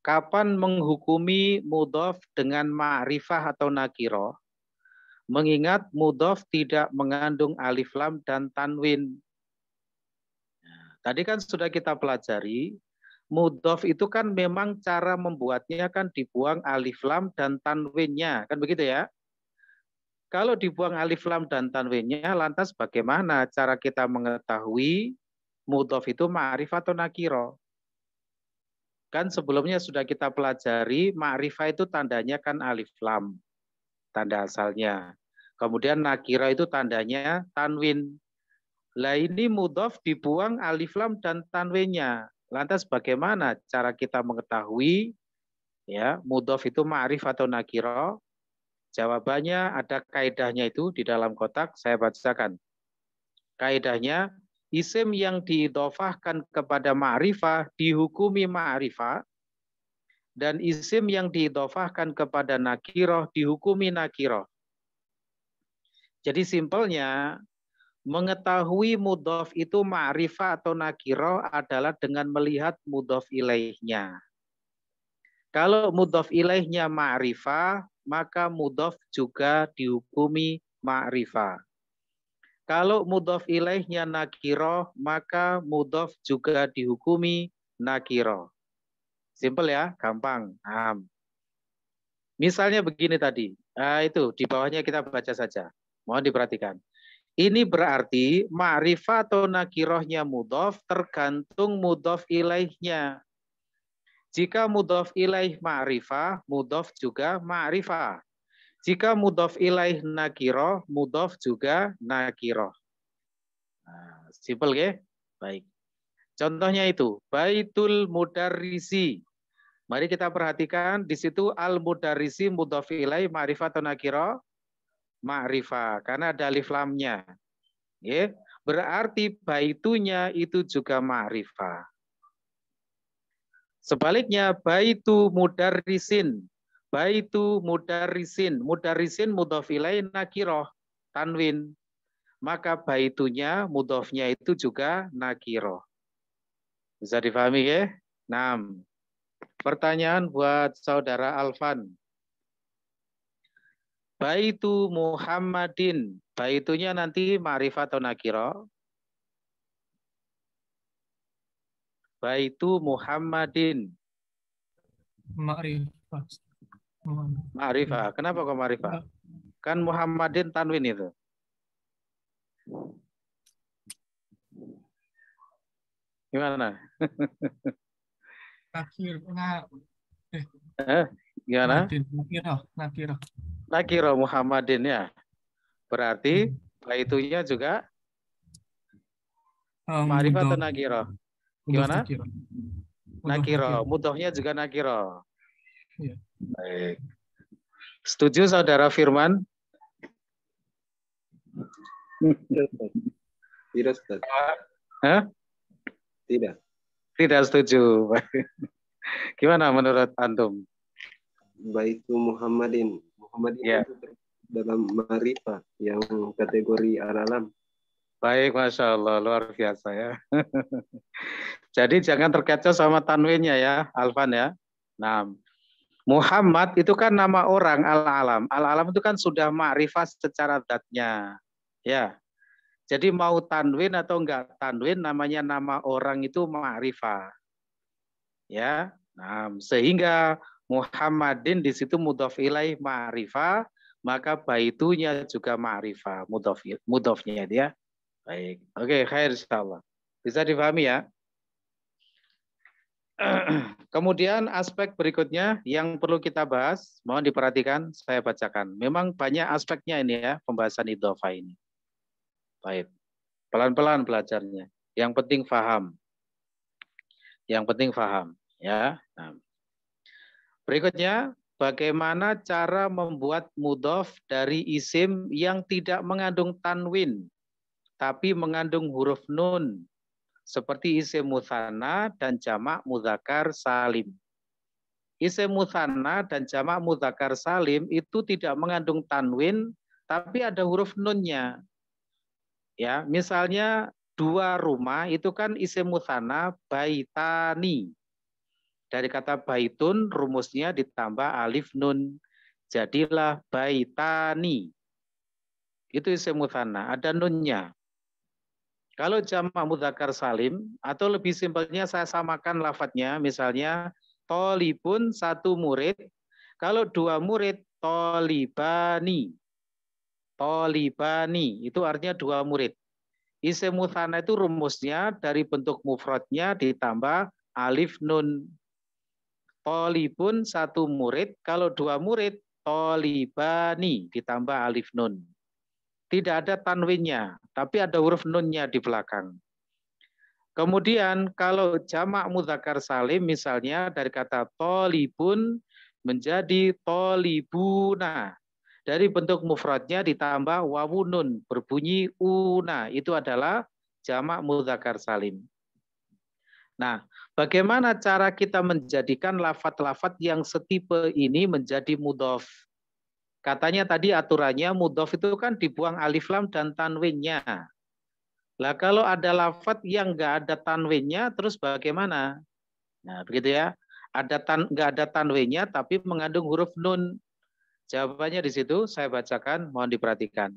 Kapan menghukumi mudhof dengan ma'rifah atau nakiro? Mengingat mudhof tidak mengandung alif lam dan tanwin. Nah, tadi kan sudah kita pelajari, mudhof itu kan memang cara membuatnya kan dibuang alif lam dan tanwinnya, kan begitu ya? Kalau dibuang alif lam dan tanwinnya, lantas bagaimana cara kita mengetahui mudhof itu ma'rifah atau nakiro? Kan sebelumnya sudah kita pelajari, ma'rifah itu tandanya kan alif lam, tanda asalnya. Kemudian nakiro itu tandanya tanwin. Lah ini mudhof dibuang alif lam dan tanwinnya. Lantas bagaimana cara kita mengetahui ya mudhof itu ma'rifah atau nakiro? Jawabannya ada kaidahnya itu di dalam kotak, saya bacakan. Kaidahnya, isim yang diidhofahkan kepada ma'rifah dihukumi ma'rifah, dan isim yang diidhofahkan kepada nakiroh dihukumi nakiroh. Jadi simpelnya, mengetahui mudhof itu ma'rifah atau nakiroh adalah dengan melihat mudhof ilaihnya. Kalau mudhof ilaihnya ma'rifah, maka mudhof juga dihukumi ma'rifah. Kalau mudhof ilaihnya nakiroh, maka mudhof juga dihukumi nakiroh. Simpel ya, gampang. Misalnya begini tadi, itu di bawahnya kita baca saja. Mohon diperhatikan. Ini berarti ma'rifah atau nakirohnya mudhof tergantung mudhof ilaihnya. Jika mudhof ilaih ma'rifah, mudhof juga ma'rifah. Jika mudhof ilaih nakiroh, mudhof juga nakiroh. Nah, simpel ya? Baik. Contohnya itu, baitul mudarrisi. Mari kita perhatikan di situ al-mudarrisi mudhof ilaih ma'rifah atau nakiroh? Ma'rifah, karena ada alif lamnya. Ya, berarti baitunya itu juga ma'rifah. Sebaliknya baitu mudarrisin. Baitu mudarrisin. Mudarrisin mudhof ilaih nakiroh, tanwin. Maka baitunya mudhofnya itu juga nakiroh. Bisa difahami ya? 6. Pertanyaan buat saudara Alvan. Baitu Muhammadin. Baitunya nanti ma'rifah atau nakiroh? Baitu Muhammadin. Ma'rifah. Ma'rifah. Kenapa kok ma'rifah? Kan Muhammadin tanwin itu. Gimana? Gimana? Nakiro Muhammadin ya. Berarti baitunya juga ma'rifah atau nakiro? Gimana? Nakiro. Mudhofnya juga nakiro. Iya. Baik. Setuju Saudara Firman? Tidak, Ustaz. Hah? Tidak. Tidak setuju. Gimana menurut antum? Baitu Muhammadin. Muhammadin Ya. itu dalam ma'rifah yang kategori al-alam. Baik, Masya Allah. Luar biasa ya. Jadi jangan terkecoh sama tanwinnya ya, Alvan ya. Nah, Muhammad itu kan nama orang, al-alam. Al-alam itu kan sudah ma'rifah secara zatnya. Ya. Jadi mau tanwin atau enggak tanwin, namanya nama orang itu ma'rifah. Ya. Nah, sehingga Muhammadin di situ mudhof ilaih ma'rifah, maka baitunya juga ma'rifah, mudhofnya dia. Baik. Oke, khair insyaallah. Bisa dipahami ya? Kemudian aspek berikutnya yang perlu kita bahas, mohon diperhatikan, saya bacakan. Memang banyak aspeknya ini ya, pembahasan idhofah ini. Baik. Pelan-pelan belajarnya. Yang penting paham. Yang penting paham, ya. Nah. Berikutnya, bagaimana cara membuat mudhof dari isim yang tidak mengandung tanwin, tapi mengandung huruf nun, seperti isim mutsanna dan jamak mudzakkar salim. Isim mutsanna dan jamak mudzakkar salim itu tidak mengandung tanwin, tapi ada huruf nunnya. Ya, misalnya 2 rumah itu kan isim mutsanna baitani. Dari kata baitun rumusnya ditambah alif nun. Jadilah baitani. Itu isim mutsanna, ada nunnya. Kalau jamak mudzakkar salim, atau lebih simpelnya saya samakan lafadznya, misalnya tolibun 1 murid, kalau 2 murid tolibani. Tolibani, itu artinya 2 murid. Isim mutsanna itu rumusnya dari bentuk mufradnya ditambah alif nun. Tolibun 1 murid, kalau 2 murid tolibani ditambah alif nun. Tidak ada tanwinnya, tapi ada huruf nunnya di belakang. Kemudian kalau jamak mudzakkar salim misalnya dari kata tolibun menjadi tolibuna. Dari bentuk mufradnya ditambah wawu nun berbunyi una. Itu adalah jamak mudzakkar salim. Nah, bagaimana cara kita menjadikan lafadz-lafadz yang setipe ini menjadi mudhof? Katanya tadi aturannya mudhof itu kan dibuang alif lam dan tanwinnya. Lah kalau ada lafadz yang nggak ada tanwinnya, terus bagaimana? Nah begitu ya. Nggak ada tanwinnya tapi mengandung huruf nun. Jawabannya di situ saya bacakan, mohon diperhatikan.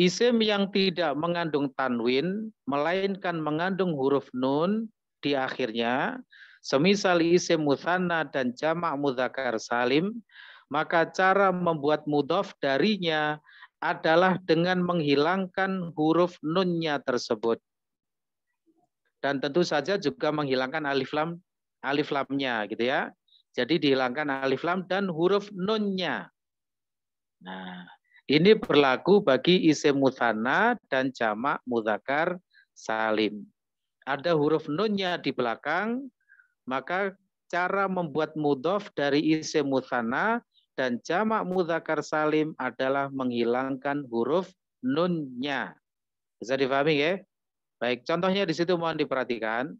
Isim yang tidak mengandung tanwin, melainkan mengandung huruf nun di akhirnya, semisal isim mutsanna dan jamak mudzakkar salim, maka cara membuat mudhof darinya adalah dengan menghilangkan huruf nunnya tersebut. Dan tentu saja juga menghilangkan alif lamnya gitu ya. Jadi dihilangkan alif lam dan huruf nunnya. Nah, ini berlaku bagi isim mutsanna dan jamak mudzakkar salim. Ada huruf nunnya di belakang, maka cara membuat mudhof dari isim mutsanna dan jamak mudzakkar salim adalah menghilangkan huruf nunnya. Bisa dipahami ya? Baik, contohnya di situ mohon diperhatikan.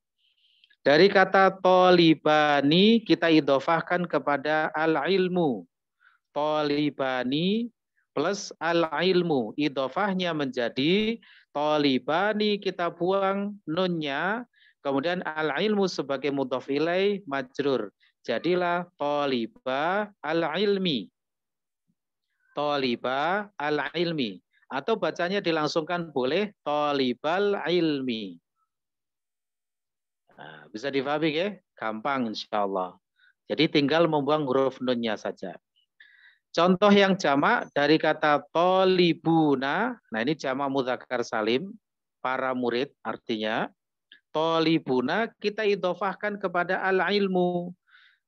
Dari kata tolibani kita idhofahkan kepada al-ilmu. Tolibani plus al-ilmu. Idhofahnya menjadi tolibani kita buang nunnya. Kemudian al-ilmu sebagai mudhof ilaih majrur. Jadilah toliba al-ilmi. Toliba al-ilmi. Atau bacanya dilangsungkan boleh tolibal ilmi. Nah, bisa difahami ya? Gampang insya Allah. Jadi tinggal membuang huruf nunnya saja. Contoh yang jamak dari kata tolibuna. Nah ini jamak mudzakkar salim, para murid artinya. Tolibuna kita idhofahkan kepada al-ilmu.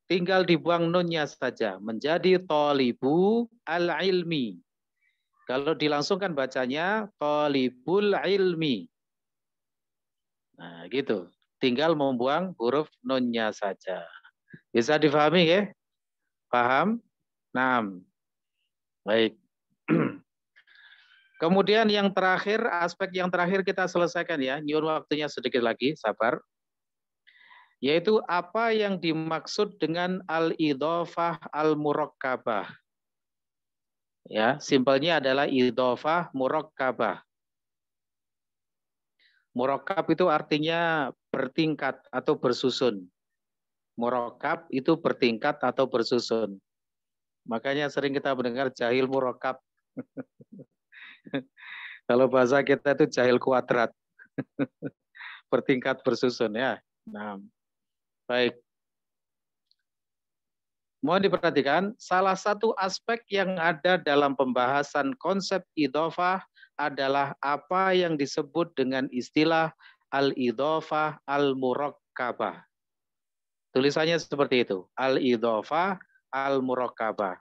Tinggal dibuang nunnya saja. Menjadi tolibu al-ilmi. Kalau dilangsungkan bacanya tolibul ilmi. Nah gitu. Tinggal membuang huruf nunnya saja. Bisa difahami ya? Paham? Nah. Baik. Kemudian yang terakhir, aspek yang terakhir kita selesaikan ya. Nyuruh waktunya sedikit lagi, sabar. Yaitu apa yang dimaksud dengan al-idhofah al-murakkabah. Ya, simpelnya adalah idhofah murakkabah. Murakkab itu artinya bertingkat atau bersusun. Murakkab itu bertingkat atau bersusun. Makanya sering kita mendengar jahil murakkab. Kalau bahasa kita itu jahil kuadrat. Bertingkat bersusun ya. Nah, baik. Mohon diperhatikan, salah satu aspek yang ada dalam pembahasan konsep idhofah adalah apa yang disebut dengan istilah al-idhofah al-murakkabah. Tulisannya seperti itu, al-idhofah al-murakkabah.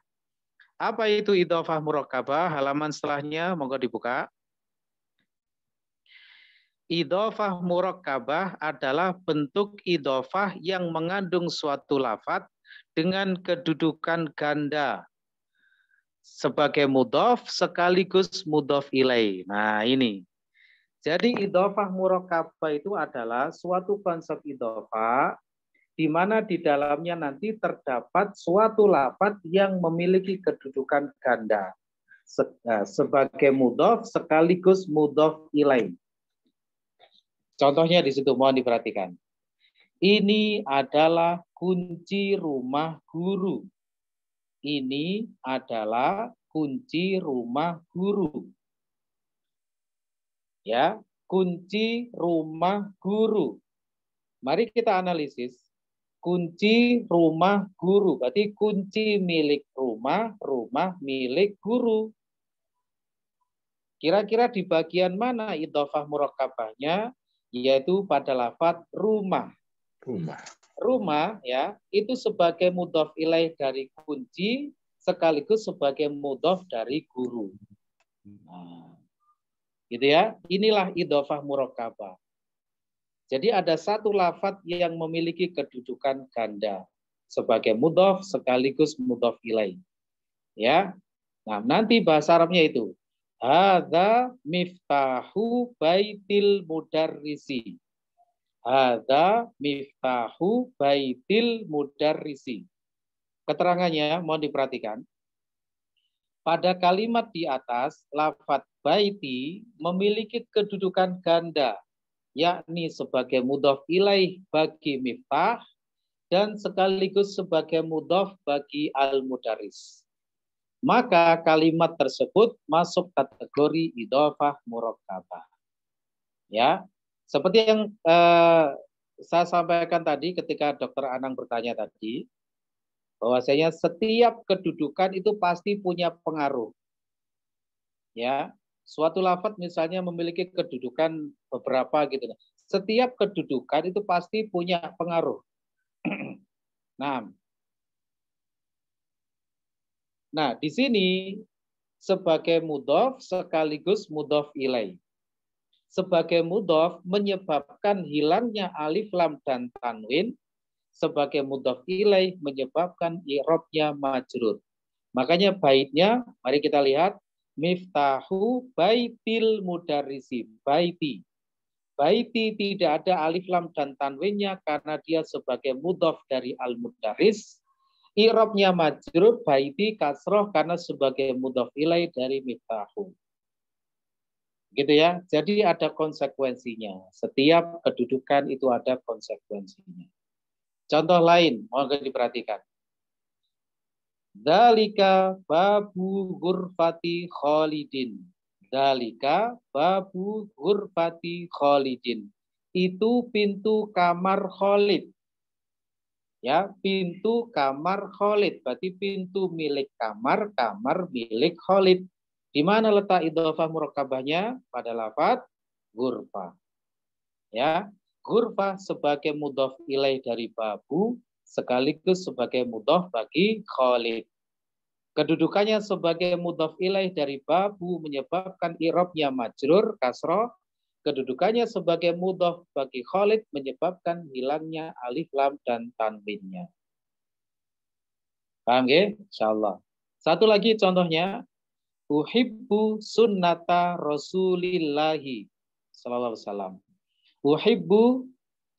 Apa itu idhofah murakkabah? Halaman setelahnya, monggo dibuka. Idhofah murakkabah adalah bentuk idhofah yang mengandung suatu lafadz dengan kedudukan ganda sebagai mudhof sekaligus mudhof ilaih. Nah ini. Jadi idhofah murakkabah itu adalah suatu konsep idhofah di mana di dalamnya nanti terdapat suatu lafadz yang memiliki kedudukan ganda sebagai mudhof sekaligus mudhof ilaih. Contohnya di situ mohon diperhatikan. Ini adalah kunci rumah guru. Ini adalah kunci rumah guru. Ya, kunci rumah guru. Mari kita analisis. Kunci rumah guru. Berarti kunci milik rumah, rumah milik guru. Kira-kira di bagian mana idhofah murakkabahnya? Yaitu pada lafadz rumah. Rumah ya itu sebagai mudhof ilaih dari kunci sekaligus sebagai mudhof dari guru. Nah, gitu ya. Inilah idhofah murakkabah. Jadi ada satu lafadz yang memiliki kedudukan ganda sebagai mudhof sekaligus mudhof ilaih. Ya. Nah, nanti bahasa Arabnya itu hadza miftahu baitil mudarrisi. Hadza miftahu baitil mudarrisi. Keterangannya mohon diperhatikan. Pada kalimat di atas, lafadz baiti memiliki kedudukan ganda, yakni sebagai mudhof ilaih bagi miftah dan sekaligus sebagai mudhof bagi al-mudarris. Maka kalimat tersebut masuk kategori idhofah murakkabah. Ya, seperti yang saya sampaikan tadi ketika Dr. Anang bertanya tadi, bahwasanya setiap kedudukan itu pasti punya pengaruh. Ya, suatu lafadz misalnya memiliki kedudukan beberapa gitu. Setiap kedudukan itu pasti punya pengaruh. Nah, di sini sebagai mudhof sekaligus mudhof ilaih. Sebagai mudhof menyebabkan hilangnya alif lam dan tanwin, sebagai mudhof ilaih menyebabkan i'rabnya majrur. Makanya baitnya mari kita lihat miftahu baitil mudarrisi, baiti. Baiti tidak ada alif lam dan tanwinnya karena dia sebagai mudhof dari al-mudarris. I'rabnya majrur baiti kasroh karena sebagai mudhof ilaih dari miftahu. Gitu ya. Jadi ada konsekuensinya. Setiap kedudukan itu ada konsekuensinya. Contoh lain, mohon diperhatikan. Dzalika babu ghurfati Khalidin. Dzalika babu ghurfati Khalidin. Itu pintu kamar Khalid. Ya, pintu kamar Khalid. Berarti pintu milik kamar, kamar milik Khalid. Di mana letak idhofah murakabahnya? Pada lafaz ghurfah. Ya, ghurfah sebagai mudhof ilaih dari babu sekaligus sebagai mudhof bagi Khalid. Kedudukannya sebagai mudhof ilaih dari babu menyebabkan i'rabnya majrur kasroh. Kedudukannya sebagai mudhof bagi Khalid menyebabkan hilangnya alif lam dan tanwinnya. Paham ya? Insyaallah. Satu lagi contohnya, uhibbu sunnata Rasulillahi sallallahu alaihi wasallam. Uhibbu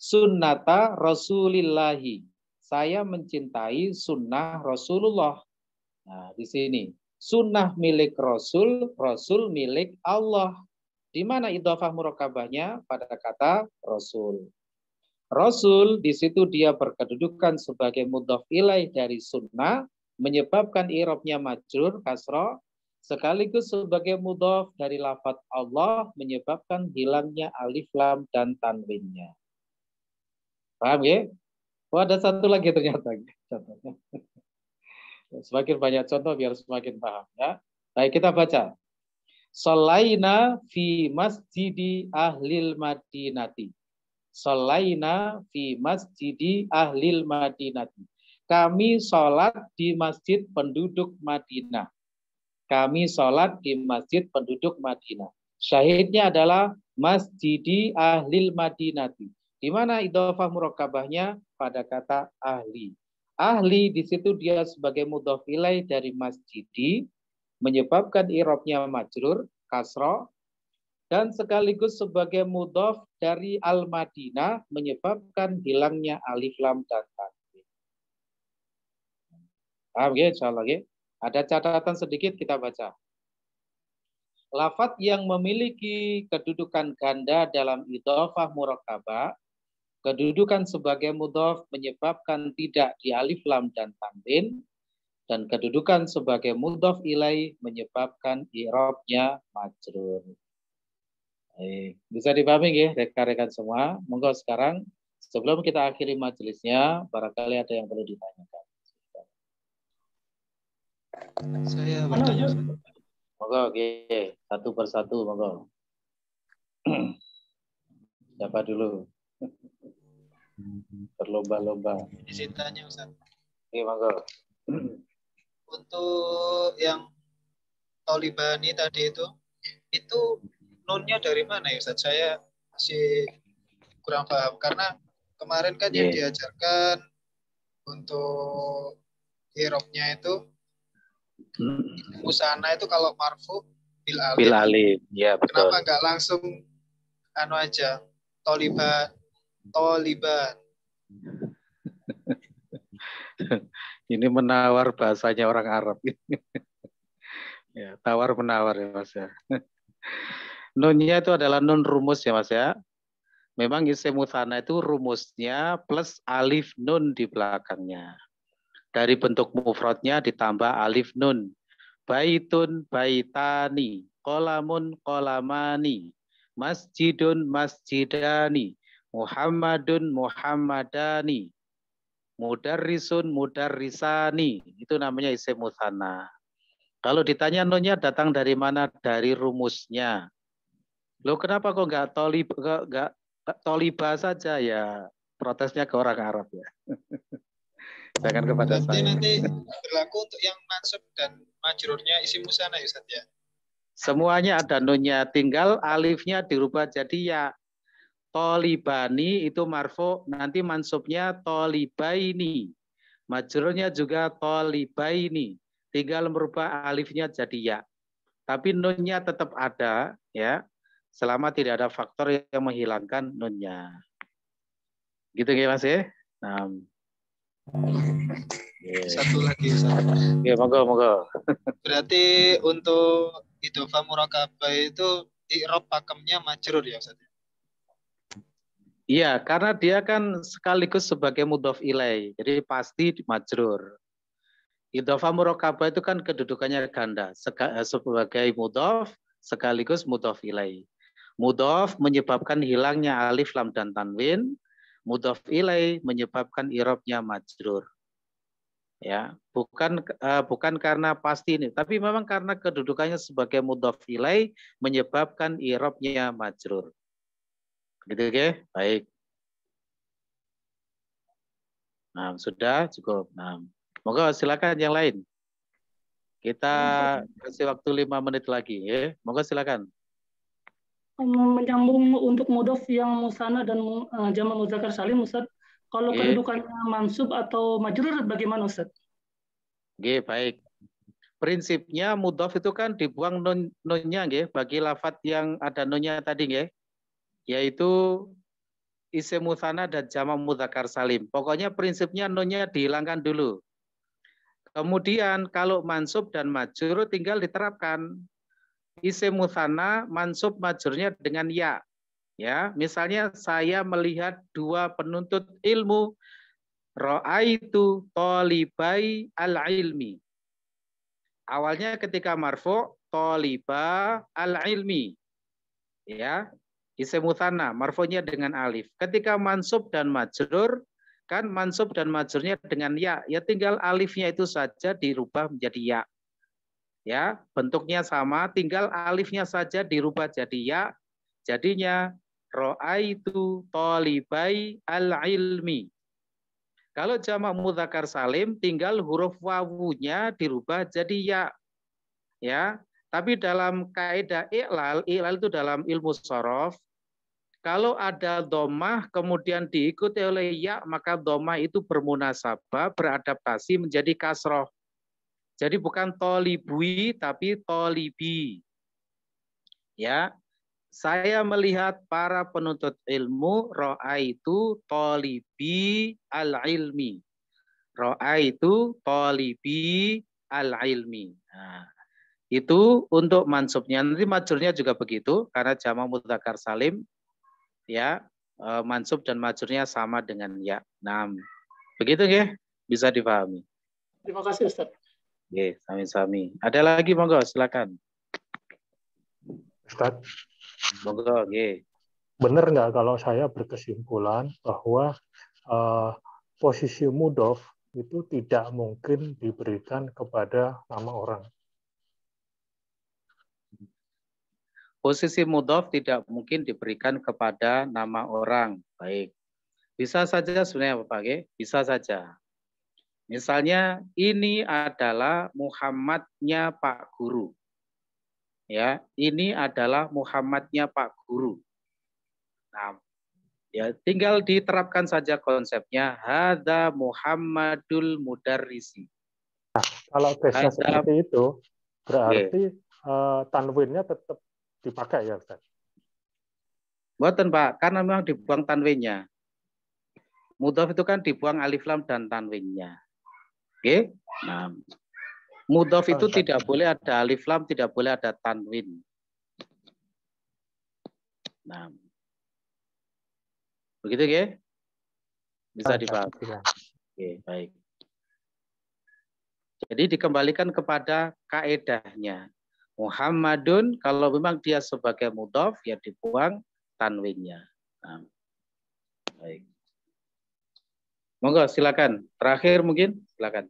sunnata Rasulillahi. Saya mencintai sunnah Rasulullah. Nah, di sini sunnah milik Rasul, Rasul milik Allah. Di mana idhofah murakabahnya? Pada kata Rasul. Rasul di situ dia berkedudukan sebagai mudhof ilaih dari sunnah, menyebabkan i'rabnya majrur kasroh, sekaligus sebagai mudhof dari lafaz Allah, menyebabkan hilangnya alif lam dan tanwinnya. Paham ya? Oh, ada satu lagi ternyata contohnya. Semakin banyak contoh biar semakin paham ya. Baik, kita baca. Shalaina fi masjidi ahlil madinati. Shalaina fi masjidi ahlil madinati. Kami sholat di masjid penduduk Madinah. Kami sholat di masjid penduduk Madinah. Syahidnya adalah masjidi ahlil madinati. Di mana idhofah murakabahnya? Pada kata ahli. Ahli di situ dia sebagai mudhof ilaih dari masjidi, menyebabkan i'rabnya majrur kasroh, dan sekaligus sebagai mudhof dari al-Madinah, menyebabkan hilangnya alif lam dan tanwin. Paham ya? Insyaallah ya. Ada catatan sedikit kita baca. Lafaz yang memiliki kedudukan ganda dalam idhofah murakabah, kedudukan sebagai mudhof menyebabkan tidak di alif lam dan tanwin, dan kedudukan sebagai mudhof ilaih menyebabkan i'rabnya majrur. Bisa dipahami ya rekan-rekan semua? Monggo sekarang sebelum kita akhiri majelisnya, barangkali ada yang perlu ditanyakan. Saya bertanya. Monggo, oke. Satu persatu, monggo. Siapa dulu? Berlomba-lomba. Izin tanya, Ustaz. Oke, monggo. Untuk yang Tolibani tadi itu nunnya dari mana ya Ustaz? Saya masih kurang paham karena kemarin kan yang diajarkan untuk i'rabnya itu musana itu kalau marfu bil alif. Bil alif, ya betul. Kenapa nggak langsung aja Toliban? Ini menawar bahasanya orang Arab. Ya, tawar menawar ya Mas ya. Nunnya itu adalah nun rumus ya Mas ya. Memang isim mutsana itu rumusnya plus alif nun di belakangnya. Dari bentuk mufradnya ditambah alif nun. Baitun baitani, qolamun qolamani, masjidun masjidani, Muhammadun muhammadani, mudarrisun mudarrisani. Itu namanya isim mutsana. Kalau ditanya nunnya datang dari mana? Dari rumusnya. Loh kenapa kok nggak toliba saja ya? Protesnya ke orang Arab ya. Jangan kepada saya. Nanti berlaku untuk yang mansub dan majrurnya isim musanna ya Ustaz ya? Semuanya ada nunnya, tinggal alifnya dirubah jadi ya. Tolibani itu marfu, nanti mansubnya tolibaini. Majrurnya juga tolibaini. Tinggal merubah alifnya jadi ya. Tapi nunnya tetap ada ya. Selama tidak ada faktor yang menghilangkan nunnya. Gitu ya Mas ya? Nah. Satu lagi Ustaz. Ya, monggo. Berarti untuk idhofah murakabah itu i'rab pakemnya majrur ya Ustaz? Iya, karena dia kan sekaligus sebagai mudhof ilaih. Jadi pasti majrur. Idhofah murakabah itu kan kedudukannya ganda sebagai mudhof sekaligus mudhof ilaih. Mudhof menyebabkan hilangnya alif lam dan tanwin. mudhaf ilai menyebabkan i'rabnya majrur. Ya, bukan karena pasti ini, tapi memang karena kedudukannya sebagai mudhaf ilai menyebabkan i'rabnya majrur. Gitu ya? Baik. Nah, sudah cukup. Nah, moga silakan yang lain. Kita kasih waktu 5 menit lagi ya. Moga silakan. Menyambung untuk mudhaf yang musanna dan jamak muzakkar salim, Ustaz. Kalau kedudukannya mansub atau majrur bagaimana, Ustaz? Oke, baik. Prinsipnya mudhaf itu kan dibuang nunnya nggih bagi lafadz yang ada nunnya tadi nggih. Yaitu isim musanna dan jamak muzakkar salim. Pokoknya prinsipnya nunnya dihilangkan dulu. Kemudian kalau mansub dan majrur tinggal diterapkan. Isim musanna mansub majrurnya dengan ya. Ya, misalnya saya melihat dua penuntut ilmu. Ra'aitu talibai al-ilmi. Awalnya ketika marfu taliba al-ilmi. Ya, isim musanna marfu'nya dengan alif. Ketika mansub dan majrur kan mansub dan majrurnya dengan ya. Ya tinggal alifnya itu saja dirubah menjadi ya. Ya, bentuknya sama, tinggal alifnya saja dirubah jadi ya. Jadinya ra'aitu talibai al-ilmi. Kalau jamak mudzakkar salim tinggal huruf wawunya dirubah jadi ya. Ya, tapi dalam kaidah i'lal itu dalam ilmu shorof, kalau ada dhammah kemudian diikuti oleh ya, maka dhammah itu bermunasabah, beradaptasi menjadi kasroh. Jadi bukan tolibui tapi tolibi. Ya, saya melihat para penuntut ilmu, ra'aitu tolibi al-ilmi. Ra'aitu tolibi al-ilmi. Nah, itu untuk mansubnya. Nanti majrurnya juga begitu karena jamak mudzakkar salim ya, mansub dan majrurnya sama dengan ya. Nah, begitu ya? Bisa dipahami. Terima kasih, Ustaz. Oke, sami-sami. Ada lagi monggo, silakan. Ustaz. Monggo, oke. Benar nggak kalau saya berkesimpulan bahwa posisi mudhof itu tidak mungkin diberikan kepada nama orang? Posisi mudhof tidak mungkin diberikan kepada nama orang. Baik. Bisa saja sebenarnya Bapak, oke? Bisa saja. Misalnya ini adalah Muhammadnya Pak Guru. Ya, ini adalah Muhammadnya Pak Guru. Nah, ya tinggal diterapkan saja konsepnya hadza Muhammadul Mudarrisi. Nah, kalau tesnya seperti itu, berarti tanwinnya tetap dipakai ya, Ustaz? Mboten, Pak, karena memang dibuang tanwinnya. Mudhof itu kan dibuang alif lam dan tanwinnya. Oke, nah, mudhof itu tidak boleh ada alif lam, tidak boleh ada tanwin. Nah, begitu ya? Bisa dipahami. Oke, baik. Jadi dikembalikan kepada kaedahnya. Muhammadun kalau memang dia sebagai mudhof ya dibuang tanwinnya. Nah, baik. Monggo silakan. Terakhir mungkin silakan.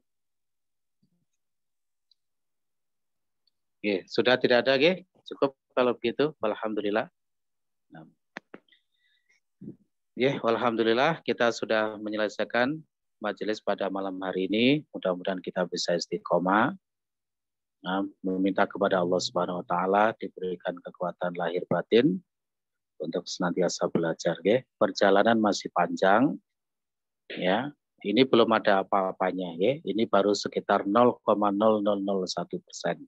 Oke, sudah tidak ada, oke? Cukup kalau begitu. Alhamdulillah. Nah. Ya, alhamdulillah kita sudah menyelesaikan majelis pada malam hari ini. Mudah-mudahan kita bisa istiqomah. Nah, meminta kepada Allah Subhanahu wa taala diberikan kekuatan lahir batin untuk senantiasa belajar, ya. Perjalanan masih panjang. Ya, ini belum ada apa-apanya, ya. Ini baru sekitar 0,0001%.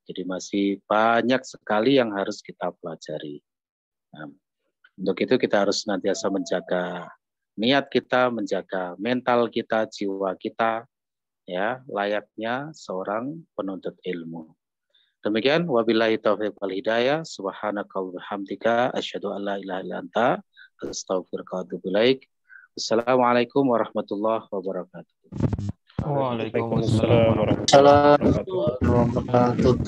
Jadi masih banyak sekali yang harus kita pelajari. Nah, untuk itu kita harus senantiasa menjaga niat kita, menjaga mental kita, jiwa kita, ya, layaknya seorang penuntut ilmu. Demikian, wabillahi taufiq wal hidayah, subhanakallahumma wa bihamdika, asyhadu an la ilaha illa anta, astaghfiruka wa atubu ilaik. Assalamualaikum warahmatullahi wabarakatuh. Waalaikumsalam warahmatullahi wabarakatuh.